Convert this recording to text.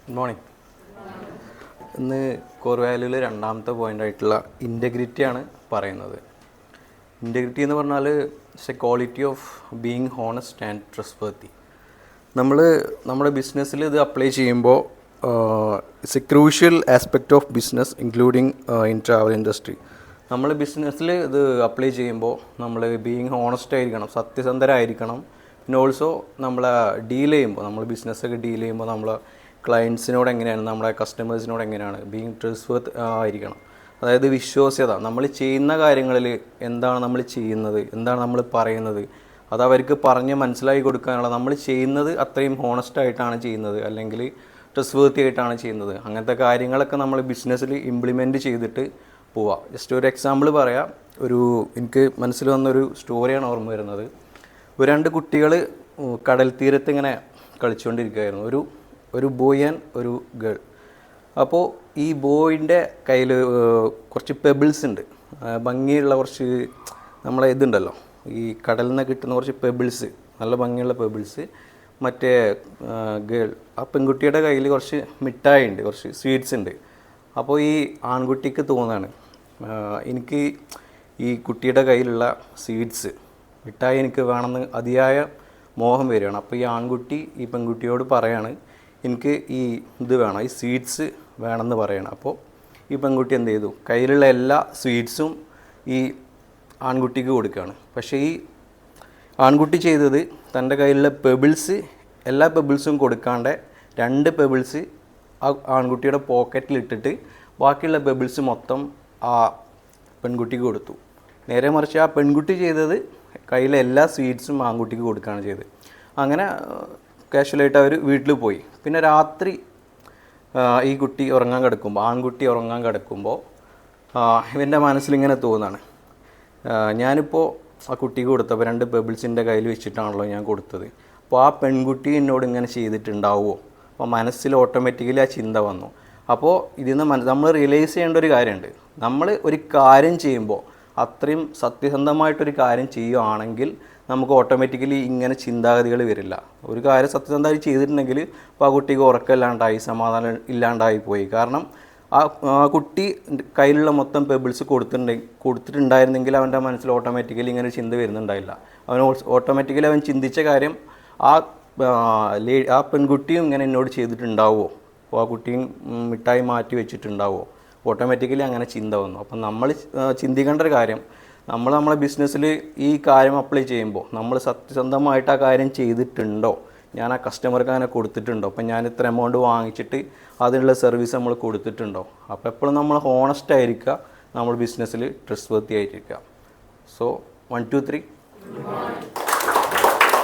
Good morning. ഇന്ന് core വാല്യൂവിൽ രണ്ടാമത്തെ പോയിൻ്റായിട്ടുള്ള ഇൻറ്റഗ്രിറ്റിയാണ് പറയുന്നത്. ഇൻറ്റഗ്രിറ്റി എന്ന് പറഞ്ഞാൽ it's a quality of being honest and trustworthy. നമ്മുടെ ബിസിനസ്സിൽ ഇത് അപ്ലൈ ചെയ്യുമ്പോൾ it's a crucial aspect of business including in travel industry. നമ്മൾ ബിസിനസ്സിൽ ഇത് അപ്ലൈ ചെയ്യുമ്പോൾ നമ്മൾ ബീയിങ് ഹോണസ്റ്റ് ആയിരിക്കണം, സത്യസന്ധരായിരിക്കണം. പിന്നെ ഓൾസോ നമ്മൾ ബിസിനസ്സൊക്കെ ഡീൽ ചെയ്യുമ്പോൾ നമ്മൾ ക്ലയൻസിനോട് എങ്ങനെയാണ്, നമ്മുടെ കസ്റ്റമേഴ്സിനോട് എങ്ങനെയാണ് ബീയിങ് ട്രസ്റ്റ്വർത്തി ആയിരിക്കണം. അതായത് വിശ്വാസ്യത, നമ്മൾ ചെയ്യുന്ന കാര്യങ്ങളിൽ എന്താണ് നമ്മൾ ചെയ്യുന്നത്, എന്താണ് നമ്മൾ പറയുന്നത്, അത് അവർക്ക് പറഞ്ഞ് മനസ്സിലാക്കി കൊടുക്കാനുള്ള, നമ്മൾ ചെയ്യുന്നത് അത്രയും ഹോണസ്റ്റ് ആയിട്ടാണ് ചെയ്യുന്നത് അല്ലെങ്കിൽ ട്രസ്റ്റ്വർത്തി ആയിട്ടാണ് ചെയ്യുന്നത്. അങ്ങനത്തെ കാര്യങ്ങളൊക്കെ നമ്മൾ ബിസിനസ്സിൽ ഇംപ്ലിമെൻറ്റ് ചെയ്തിട്ട് പോവാം. ജസ്റ്റ് ഒരു എക്സാമ്പിൾ പറയാം. എനിക്ക് മനസ്സിൽ വന്നൊരു സ്റ്റോറിയാണ് ഓർമ്മ വരുന്നത്. രണ്ട് കുട്ടികൾ കടൽ തീരത്ത് ഇങ്ങനെ കളിച്ചുകൊണ്ടിരിക്കുകയായിരുന്നു, ഒരു ബോയ് ആൻഡ് ഒരു ഗേൾ. അപ്പോൾ ഈ ബോയിൻ്റെ കയ്യിൽ കുറച്ച് പെബിൾസ് ഉണ്ട്, ഭംഗിയുള്ള കുറച്ച് നമ്മളെ ഇതുണ്ടല്ലോ, ഈ കടലിൽ നിന്ന് കിട്ടുന്ന കുറച്ച് പെബിൾസ്, നല്ല ഭംഗിയുള്ള പെബിൾസ്. മറ്റേ ഗേൾ, ആ പെൺകുട്ടിയുടെ കയ്യിൽ കുറച്ച് മിഠായി ഉണ്ട്, കുറച്ച് സ്വീറ്റ്സ് ഉണ്ട്. അപ്പോൾ ഈ ആൺകുട്ടിക്ക് തോന്നുകയാണ്, എനിക്ക് ഈ കുട്ടിയുടെ കയ്യിലുള്ള സ്വീറ്റ്സ്, മിഠായി എനിക്ക് വേണമെന്ന് അതിയായ മോഹം വരികയാണ്. അപ്പോൾ ഈ ആൺകുട്ടി ഈ പെൺകുട്ടിയോട് പറയാണ്, എനിക്ക് ഈ ഇത് വേണം, ഈ സ്വീറ്റ്സ് വേണമെന്ന് പറയണം. അപ്പോൾ ഈ പെൺകുട്ടി എന്ത് ചെയ്തു, കയ്യിലുള്ള എല്ലാ സ്വീറ്റ്സും ഈ ആൺകുട്ടിക്ക് കൊടുക്കുകയാണ്. പക്ഷേ ഈ ആൺകുട്ടി ചെയ്തത്, തൻ്റെ കയ്യിലുള്ള എല്ലാ പെബിൾസും കൊടുക്കാണ്ട് 2 പെബിൾസ് ആ ആൺകുട്ടിയുടെ പോക്കറ്റിലിട്ടിട്ട് ബാക്കിയുള്ള പെബിൾസ് മൊത്തം ആ പെൺകുട്ടിക്ക് കൊടുത്തു. നേരെ മറിച്ച് ആ പെൺകുട്ടി ചെയ്തത് കയ്യിലെ എല്ലാ സ്വീറ്റ്സും ആൺകുട്ടിക്ക് കൊടുക്കുകയാണ് ചെയ്തത്. അങ്ങനെ കാഷ്വലായിട്ട് അവർ വീട്ടിൽ പോയി. പിന്നെ രാത്രി ഈ ആൺകുട്ടി ഉറങ്ങാൻ കിടക്കുമ്പോൾ ഇവൻ്റെ മനസ്സിലിങ്ങനെ തോന്നുകയാണ്, ഞാനിപ്പോൾ ആ കുട്ടിക്ക് കൊടുത്തപ്പോൾ 2 പെബിൾസിൻ്റെ കയ്യിൽ വെച്ചിട്ടാണല്ലോ ഞാൻ കൊടുത്തത്, അപ്പോൾ ആ പെൺകുട്ടി എന്നോട് ഇങ്ങനെ ചെയ്തിട്ടുണ്ടാവുമോ? അപ്പോൾ മനസ്സിൽ ഓട്ടോമാറ്റിക്കലി ആ ചിന്ത വന്നു. അപ്പോൾ ഇതിൽ നിന്ന് നമ്മൾ റിയലൈസ് ചെയ്യേണ്ട ഒരു കാര്യമുണ്ട്. നമ്മൾ ഒരു കാര്യം ചെയ്യുമ്പോൾ അത്രയും സത്യസന്ധമായിട്ടൊരു കാര്യം ചെയ്യുകയാണെങ്കിൽ നമുക്ക് ഓട്ടോമാറ്റിക്കലി ഇങ്ങനെ ചിന്താഗതികൾ വരില്ല. ഒരു കാര്യം സത്യസന്ധമായി ചെയ്തിട്ടുണ്ടെങ്കിൽ ഇപ്പോൾ ആ കുട്ടിക്ക് ഉറക്കമില്ലാണ്ടായി, സമാധാനം ഇല്ലാണ്ടായി പോയി. കാരണം ആ കുട്ടി കയ്യിലുള്ള മൊത്തം പെബിൾസ് കൊടുത്തിട്ടുണ്ടായിരുന്നെങ്കിൽ അവൻ്റെ മനസ്സിൽ ഓട്ടോമാറ്റിക്കലി ഇങ്ങനെ ചിന്ത വരുന്നുണ്ടായില്ല. ഓട്ടോമാറ്റിക്കലി അവൻ ചിന്തിച്ച കാര്യം, ആ പെൺകുട്ടിയും ഇങ്ങനെ എന്നോട് ചെയ്തിട്ടുണ്ടാവുമോ, അപ്പോൾ ആ കുട്ടിയും മിഠായി മാറ്റി വെച്ചിട്ടുണ്ടാവുമോ, ഓട്ടോമാറ്റിക്കലി അങ്ങനെ ചിന്ത വന്നു. അപ്പം നമ്മൾ ചിന്തിക്കേണ്ട ഒരു കാര്യം, നമ്മളെ ബിസിനസ്സിൽ ഈ കാര്യം അപ്ലൈ ചെയ്യുമ്പോൾ നമ്മൾ സത്യസന്ധമായിട്ട് ആ കാര്യം ചെയ്തിട്ടുണ്ടോ, ഞാൻ ആ കസ്റ്റമർക്ക് അങ്ങനെ കൊടുത്തിട്ടുണ്ടോ, അപ്പം ഞാൻ ഇത്ര എമൗണ്ട് വാങ്ങിച്ചിട്ട് അതിനുള്ള സർവീസ് നമ്മൾ കൊടുത്തിട്ടുണ്ടോ. അപ്പോൾ എപ്പോഴും നമ്മൾ ഹോണസ്റ്റ് ആയിരിക്കുക, നമ്മൾ ബിസിനസ്സിൽ ട്രസ്റ്റ്വർത്തി ആയിരിക്കുക. സോ 1 2 3